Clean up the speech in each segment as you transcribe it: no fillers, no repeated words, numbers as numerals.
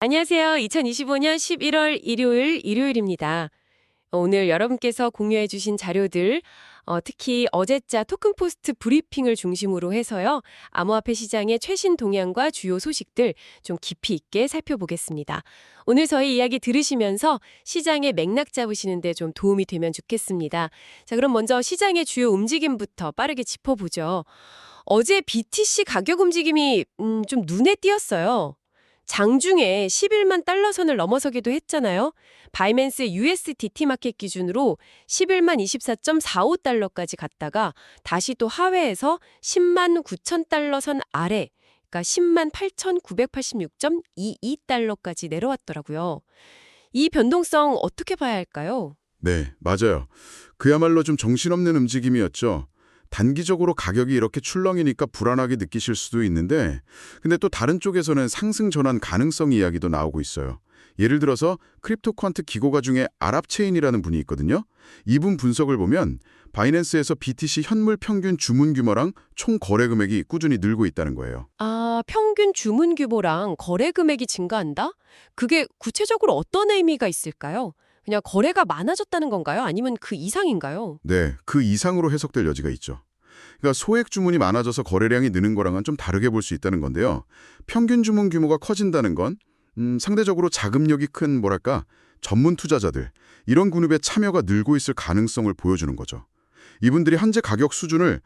안녕하세요. 2025년 11월 일요일입니다. 오늘 여러분께서 공유해 주신 자료들, 특히 어제자 토큰포스트 브리핑을 중심으로 해서요. 암호화폐 시장의 최신 동향과 주요 소식들 좀 깊이 있게 살펴보겠습니다. 오늘 저희 이야기 들으시면서 시장의 맥락 잡으시는데 좀 도움이 되면 좋겠습니다. 자, 그럼 먼저 시장의 주요 움직임부터 빠르게 짚어보죠. 어제 BTC 가격 움직임이 좀 눈에 띄었어요. 장중에 11만 달러 선을 넘어서기도 했잖아요. 바이낸스 USDT 마켓 기준으로 11만 24.45달러까지 갔다가 다시 또 하회해서 10만 9천 달러 선 아래, 그러니까 10만 8,986.22달러까지 내려왔더라고요. 이 변동성 어떻게 봐야 할까요? 네, 맞아요. 그야말로 좀 정신없는 움직임이었죠. 단기적으로 가격이 이렇게 출렁이니까 불안하게 느끼실 수도 있는데, 근데 또 다른 쪽에서는 상승 전환 가능성 이야기도 나오고 있어요. 예를 들어서 크립토 퀀트 기고가 중에 아랍체인이라는 분이 있거든요. 이분 분석을 보면 바이낸스에서 BTC 현물 평균 주문 규모랑 총 거래 금액이 꾸준히 늘고 있다는 거예요. 아, 평균 주문 규모랑 거래 금액이 증가한다? 그게 구체적으로 어떤 의미가 있을까요? 그냥 거래가 많아졌다는 건가요? 아니면 그 이상인가요? 네, 그 이상으로 해석될 여지가 있죠. 그러니까 소액 주문이 많아져서 거래량이 느는 거랑은 좀 다르게 볼 수 있다는 건데요. 평균 주문 규모가 커진다는 건 상대적으로 자금력이 큰 전문 투자자들, 이런 그룹의 참여가 늘고 있을 가능성을 보여주는 거죠. 이분들이 현재 가격 수준을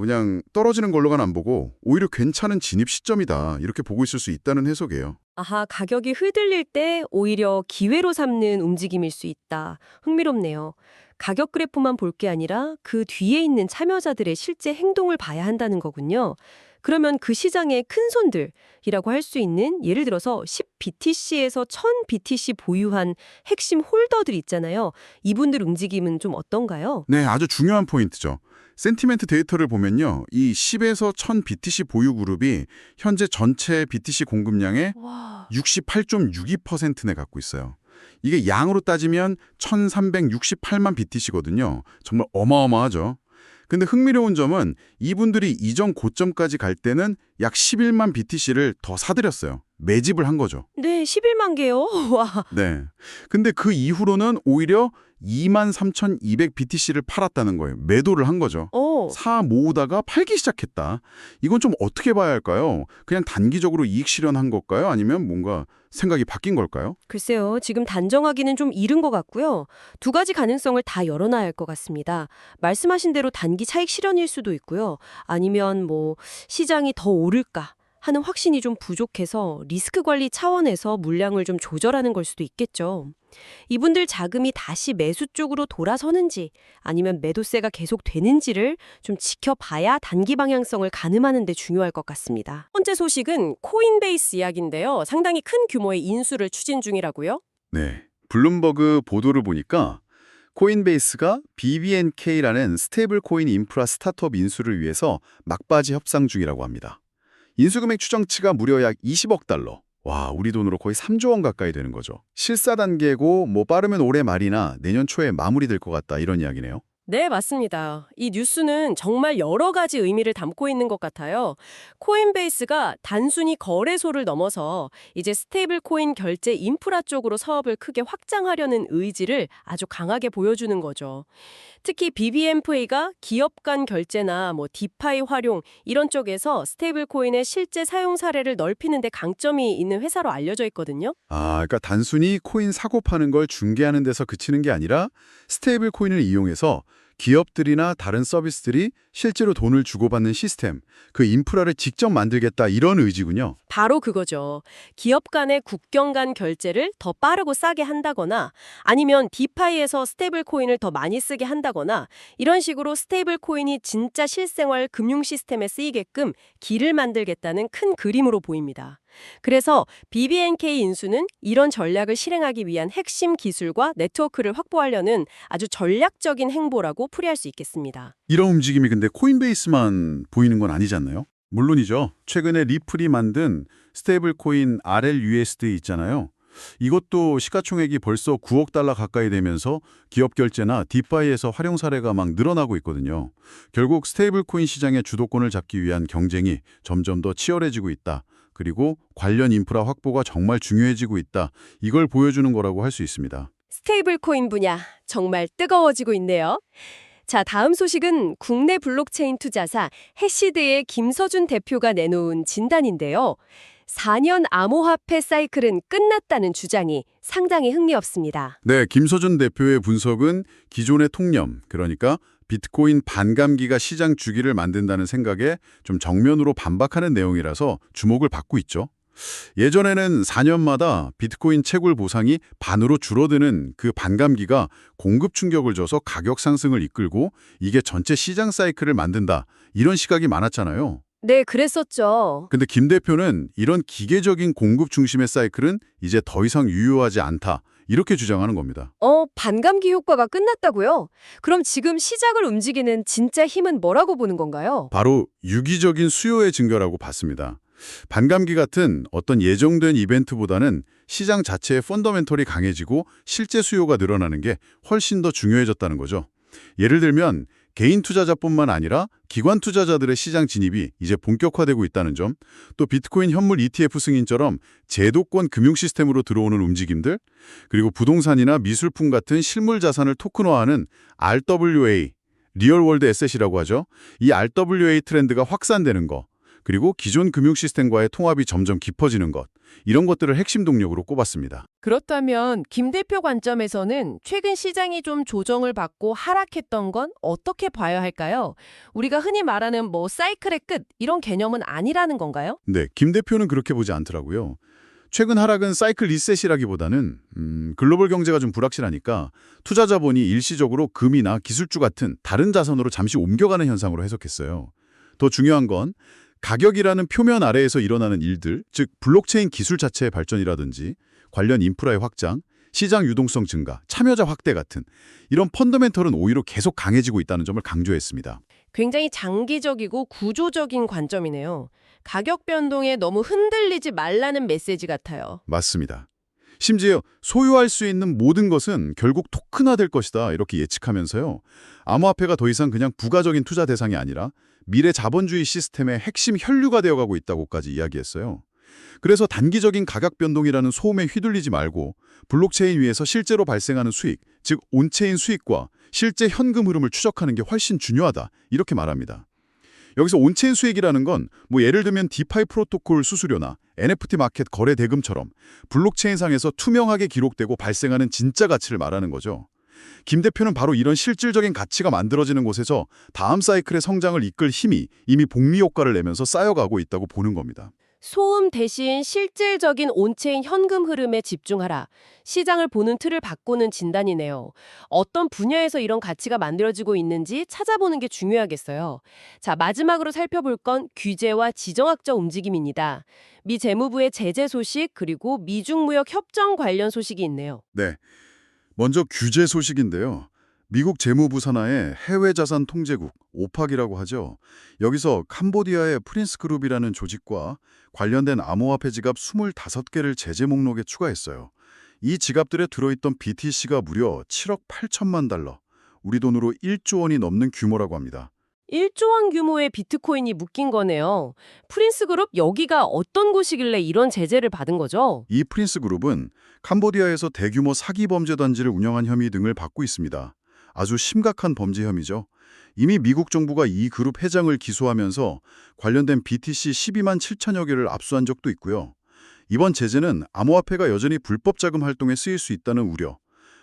그냥 떨어지는 걸로만 안 보고 오히려 괜찮은 진입 시점이다, 이렇게 보고 있을 수 있다는 해석이에요. 아하, 가격이 흔들릴 때 오히려 기회로 삼는 움직임일 수 있다. 흥미롭네요. 가격 그래프만 볼 게 아니라 그 뒤에 있는 참여자들의 실제 행동을 봐야 한다는 거군요. 그러면 그 시장의 큰 손들이라고 할 수 있는 예를 들어서 10BTC에서 1000BTC 보유한 핵심 홀더들 있잖아요. 이분들 움직임은 좀 어떤가요? 네, 아주 중요한 포인트죠. 센티멘트 데이터를 보면요, 이 10에서 1000 BTC 보유 그룹이 현재 전체 BTC 공급량의 와. 68.62%내 갖고 있어요. 이게 양으로 따지면 1368만 BTC거든요. 정말 어마어마하죠. 근데 흥미로운 점은 이분들이 이전 고점까지 갈 때는 약 11만 BTC를 더 사들였어요. 매집을 한 거죠. 네, 11만 개요. 와. 네. 근데 그 이후로는 오히려 23,200 BTC를 팔았다는 거예요. 매도를 한 거죠. 사 모으다가 팔기 시작했다. 이건 좀 어떻게 봐야 할까요? 그냥 단기적으로 이익 실현한 걸까요? 아니면 뭔가 생각이 바뀐 걸까요? 글쎄요, 지금 단정하기는 좀 이른 것 같고요. 두 가지 가능성을 다 열어놔야 할 것 같습니다. 말씀하신 대로 단기 차익 실현일 수도 있고요. 아니면 시장이 더 오를까 하는 확신이 좀 부족해서 리스크 관리 차원에서 물량을 좀 조절하는 걸 수도 있겠죠. 이분들 자금이 다시 매수 쪽으로 돌아서는지 아니면 매도세가 계속되는지를 좀 지켜봐야 단기 방향성을 가늠하는 데 중요할 것 같습니다. 번째 소식은 코인베이스 이야기인데요. 상당히 큰 규모의 인수를 추진 중이라고요? 네, 블룸버그 보도를 보니까 코인베이스가 BBNK라는 스테이블 코인 인프라 스타트업 인수를 위해서 막바지 협상 중이라고 합니다. 인수금액 추정치가 무려 약 20억 달러. 와, 우리 돈으로 거의 3조 원 가까이 되는 거죠. 실사 단계고 빠르면 올해 말이나 내년 초에 마무리될 것 같다, 이런 이야기네요. 네, 맞습니다. 이 뉴스는 정말 여러 가지 의미를 담고 있는 것 같아요. 코인베이스가 단순히 거래소를 넘어서 이제 스테이블 코인 결제 인프라 쪽으로 사업을 크게 확장하려는 의지를 아주 강하게 보여주는 거죠. 특히 BBMV가 기업 간 결제나 디파이 활용 이런 쪽에서 스테이블 코인의 실제 사용 사례를 넓히는 데 강점이 있는 회사로 알려져 있거든요. 그러니까 단순히 코인 사고 파는 걸 중개하는 데서 그치는 게 아니라 스테이블 코인을 이용해서 기업들이나 다른 서비스들이 실제로 돈을 주고받는 시스템, 그 인프라를 직접 만들겠다, 이런 의지군요. 바로 그거죠. 기업 간의 국경 간 결제를 더 빠르고 싸게 한다거나 아니면 디파이에서 스테이블 코인을 더 많이 쓰게 한다거나 이런 식으로 스테이블 코인이 진짜 실생활 금융 시스템에 쓰이게끔 길을 만들겠다는 큰 그림으로 보입니다. 그래서 BBNK 인수는 이런 전략을 실행하기 위한 핵심 기술과 네트워크를 확보하려는 아주 전략적인 행보라고 풀이할 수 있겠습니다. 이런 움직임이 근데 코인베이스만 보이는 건 아니지 않나요? 물론이죠. 최근에 리플이 만든 스테이블 코인 RLUSD 있잖아요. 이것도 시가총액이 벌써 9억 달러 가까이 되면서 기업 결제나 디파이에서 활용 사례가 막 늘어나고 있거든요. 결국 스테이블 코인 시장의 주도권을 잡기 위한 경쟁이 점점 더 치열해지고 있다. 그리고 관련 인프라 확보가 정말 중요해지고 있다. 이걸 보여주는 거라고 할 수 있습니다. 스테이블 코인 분야 정말 뜨거워지고 있네요. 자, 다음 소식은 국내 블록체인 투자사 해시드의 김서준 대표가 내놓은 진단인데요. 4년 암호화폐 사이클은 끝났다는 주장이 상당히 흥미롭습니다. 네, 김서준 대표의 분석은 기존의 통념, 그러니까 비트코인 반감기가 시장 주기를 만든다는 생각에 좀 정면으로 반박하는 내용이라서 주목을 받고 있죠. 예전에는 4년마다 비트코인 채굴 보상이 반으로 줄어드는 그 반감기가 공급 충격을 줘서 가격 상승을 이끌고 이게 전체 시장 사이클을 만든다, 이런 시각이 많았잖아요. 네, 그랬었죠. 근데 김 대표는 이런 기계적인 공급 중심의 사이클은 이제 더 이상 유효하지 않다, 이렇게 주장하는 겁니다. 반감기 효과가 끝났다고요? 그럼 지금 시장을 움직이는 진짜 힘은 뭐라고 보는 건가요? 바로 유기적인 수요의 증가라고 봤습니다. 반감기 같은 어떤 예정된 이벤트보다는 시장 자체의 펀더멘털이 강해지고 실제 수요가 늘어나는 게 훨씬 더 중요해졌다는 거죠. 예를 들면 개인 투자자뿐만 아니라 기관 투자자들의 시장 진입이 이제 본격화되고 있다는 점, 또 비트코인 현물 ETF 승인처럼 제도권 금융 시스템으로 들어오는 움직임들, 그리고 부동산이나 미술품 같은 실물 자산을 토큰화하는 RWA, 리얼월드 에셋이라고 하죠. 이 RWA 트렌드가 확산되는 거, 그리고 기존 금융 시스템과의 통합이 점점 깊어지는 것, 이런 것들을 핵심 동력으로 꼽았습니다. 그렇다면 김 대표 관점에서는 최근 시장이 좀 조정을 받고 하락했던 건 어떻게 봐야 할까요? 우리가 흔히 말하는 사이클의 끝 이런 개념은 아니라는 건가요? 네, 김 대표는 그렇게 보지 않더라고요. 최근 하락은 사이클 리셋이라기보다는 글로벌 경제가 좀 불확실하니까 투자 자본이 일시적으로 금이나 기술주 같은 다른 자산으로 잠시 옮겨가는 현상으로 해석했어요. 더 중요한 건 가격이라는 표면 아래에서 일어나는 일들, 즉 블록체인 기술 자체의 발전이라든지 관련 인프라의 확장, 시장 유동성 증가, 참여자 확대 같은 이런 펀더멘털은 오히려 계속 강해지고 있다는 점을 강조했습니다. 굉장히 장기적이고 구조적인 관점이네요. 가격 변동에 너무 흔들리지 말라는 메시지 같아요. 맞습니다. 심지어 소유할 수 있는 모든 것은 결국 토큰화될 것이다, 이렇게 예측하면서요. 암호화폐가 더 이상 그냥 부가적인 투자 대상이 아니라 미래 자본주의 시스템의 핵심 혈류가 되어가고 있다고까지 이야기했어요. 그래서 단기적인 가격 변동이라는 소음에 휘둘리지 말고 블록체인 위에서 실제로 발생하는 수익, 즉 온체인 수익과 실제 현금 흐름을 추적하는 게 훨씬 중요하다, 이렇게 말합니다. 여기서 온체인 수익이라는 건 예를 들면 디파이 프로토콜 수수료나 NFT 마켓 거래 대금처럼 블록체인상에서 투명하게 기록되고 발생하는 진짜 가치를 말하는 거죠. 김 대표는 바로 이런 실질적인 가치가 만들어지는 곳에서 다음 사이클의 성장을 이끌 힘이 이미 복리 효과를 내면서 쌓여가고 있다고 보는 겁니다. 소음 대신 실질적인 온체인 현금 흐름에 집중하라. 시장을 보는 틀을 바꾸는 진단이네요. 어떤 분야에서 이런 가치가 만들어지고 있는지 찾아보는 게 중요하겠어요. 자, 마지막으로 살펴볼 건 규제와 지정학적 움직임입니다. 미 재무부의 제재 소식 그리고 미중 무역 협정 관련 소식이 있네요. 네, 먼저 규제 소식인데요. 미국 재무부 산하의 해외자산 통제국, 오팍이라고 하죠. 여기서 캄보디아의 프린스 그룹이라는 조직과 관련된 암호화폐 지갑 25개를 제재 목록에 추가했어요. 이 지갑들에 들어있던 BTC가 무려 7억 8천만 달러, 우리 돈으로 1조 원이 넘는 규모라고 합니다. 1조 원 규모의 비트코인이 묶인 거네요. 프린스 그룹 여기가 어떤 곳이길래 이런 제재를 받은 거죠? 이 프린스 그룹은 캄보디아에서 대규모 사기 범죄 단지를 운영한 혐의 등을 받고 있습니다. 아주 심각한 범죄 혐의죠. 이미 미국 정부가 이 그룹 회장을 기소하면서 관련된 BTC 12만 7천여 개를 압수한 적도 있고요. 이번 제재는 암호화폐가 여전히 불법 자금 활동에 쓰일 수 있다는 우려,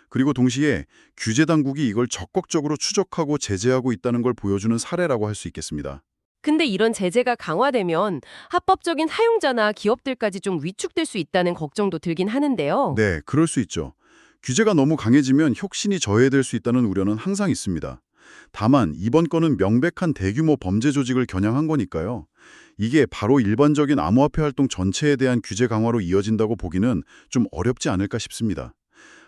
그리고 동시에 규제 당국이 이걸 적극적으로 추적하고 제재하고 있다는 걸 보여주는 사례라고 할 수 있겠습니다. 근데 이런 제재가 강화되면 합법적인 사용자나 기업들까지 좀 위축될 수 있다는 걱정도 들긴 하는데요. 네, 그럴 수 있죠. 규제가 너무 강해지면 혁신이 저해될 수 있다는 우려는 항상 있습니다. 다만 이번 건은 명백한 대규모 범죄 조직을 겨냥한 거니까요. 이게 바로 일반적인 암호화폐 활동 전체에 대한 규제 강화로 이어진다고 보기는 좀 어렵지 않을까 싶습니다.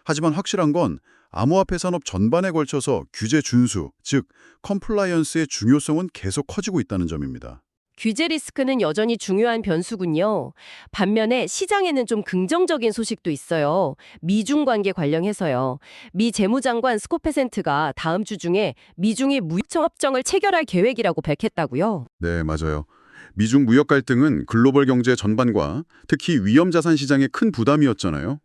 하지만 확실한 건 암호화폐 산업 전반에 걸쳐서 규제 준수, 즉 컴플라이언스의 중요성은 계속 커지고 있다는 점입니다. 규제 리스크는 여전히 중요한 변수군요. 반면에 시장에는 좀 긍정적인 소식도 있어요. 미중 관계 관련해서요. 미 재무장관 스코페센트가 다음 주 중에 미중의 무역 협정을 체결할 계획이라고 밝혔다고요. 네, 맞아요. 미중 무역 갈등은 글로벌 경제 전반과 특히 위험자산 시장에 큰 부담이었잖아요.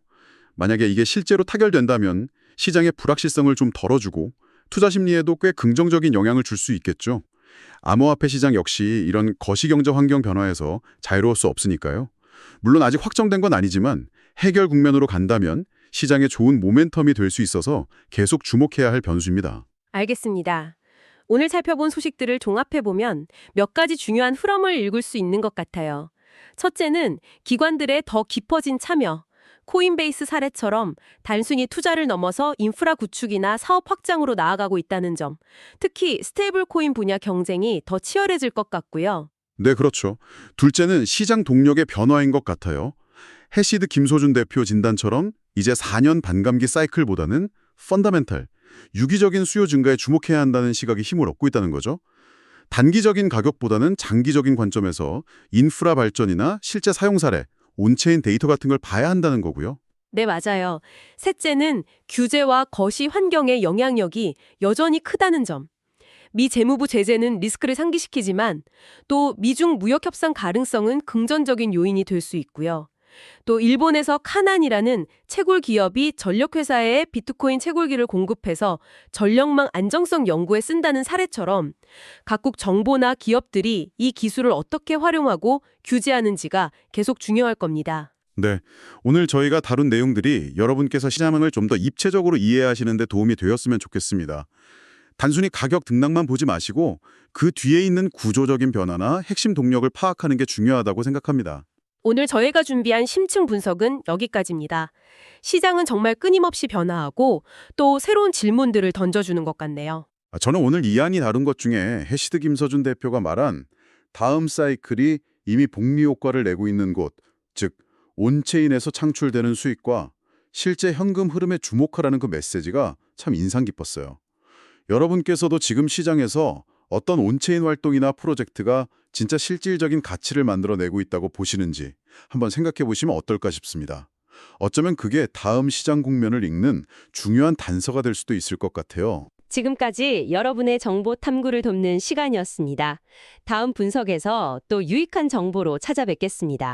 만약에 이게 실제로 타결된다면 시장의 불확실성을 좀 덜어주고 투자 심리에도 꽤 긍정적인 영향을 줄 수 있겠죠. 암호화폐 시장 역시 이런 거시경제 환경 변화에서 자유로울 수 없으니까요. 물론 아직 확정된 건 아니지만 해결 국면으로 간다면 시장에 좋은 모멘텀이 될 수 있어서 계속 주목해야 할 변수입니다. 알겠습니다. 오늘 살펴본 소식들을 종합해보면 몇 가지 중요한 흐름을 읽을 수 있는 것 같아요. 첫째는 기관들의 더 깊어진 참여. 코인베이스 사례처럼 단순히 투자를 넘어서 인프라 구축이나 사업 확장으로 나아가고 있다는 점. 특히 스테이블 코인 분야 경쟁이 더 치열해질 것 같고요. 네, 그렇죠. 둘째는 시장 동력의 변화인 것 같아요. 해시드 김소준 대표 진단처럼 이제 4년 반감기 사이클보다는 펀더멘탈, 유기적인 수요 증가에 주목해야 한다는 시각이 힘을 얻고 있다는 거죠. 단기적인 가격보다는 장기적인 관점에서 인프라 발전이나 실제 사용 사례, 온체인 데이터 같은 걸 봐야 한다는 거고요. 네, 맞아요. 셋째는 규제와 거시 환경의 영향력이 여전히 크다는 점. 미 재무부 제재는 리스크를 상기시키지만 또 미중 무역 협상 가능성은 긍정적인 요인이 될 수 있고요. 또 일본에서 카난이라는 채굴 기업이 전력회사에 비트코인 채굴기를 공급해서 전력망 안정성 연구에 쓴다는 사례처럼 각국 정보나 기업들이 이 기술을 어떻게 활용하고 규제하는지가 계속 중요할 겁니다. 네, 오늘 저희가 다룬 내용들이 여러분께서 시장을 좀 더 입체적으로 이해하시는 데 도움이 되었으면 좋겠습니다. 단순히 가격 등락만 보지 마시고 그 뒤에 있는 구조적인 변화나 핵심 동력을 파악하는 게 중요하다고 생각합니다. 오늘 저희가 준비한 심층 분석은 여기까지입니다. 시장은 정말 끊임없이 변화하고 또 새로운 질문들을 던져주는 것 같네요. 저는 오늘 이한이 다룬 것 중에 해시드 김서준 대표가 말한 다음 사이클이 이미 복리 효과를 내고 있는 곳, 즉 온체인에서 창출되는 수익과 실제 현금 흐름에 주목하라는 그 메시지가 참 인상 깊었어요. 여러분께서도 지금 시장에서 어떤 온체인 활동이나 프로젝트가 진짜 실질적인 가치를 만들어내고 있다고 보시는지 한번 생각해 보시면 어떨까 싶습니다. 어쩌면 그게 다음 시장 국면을 읽는 중요한 단서가 될 수도 있을 것 같아요. 지금까지 여러분의 정보 탐구를 돕는 시간이었습니다. 다음 분석에서 또 유익한 정보로 찾아뵙겠습니다.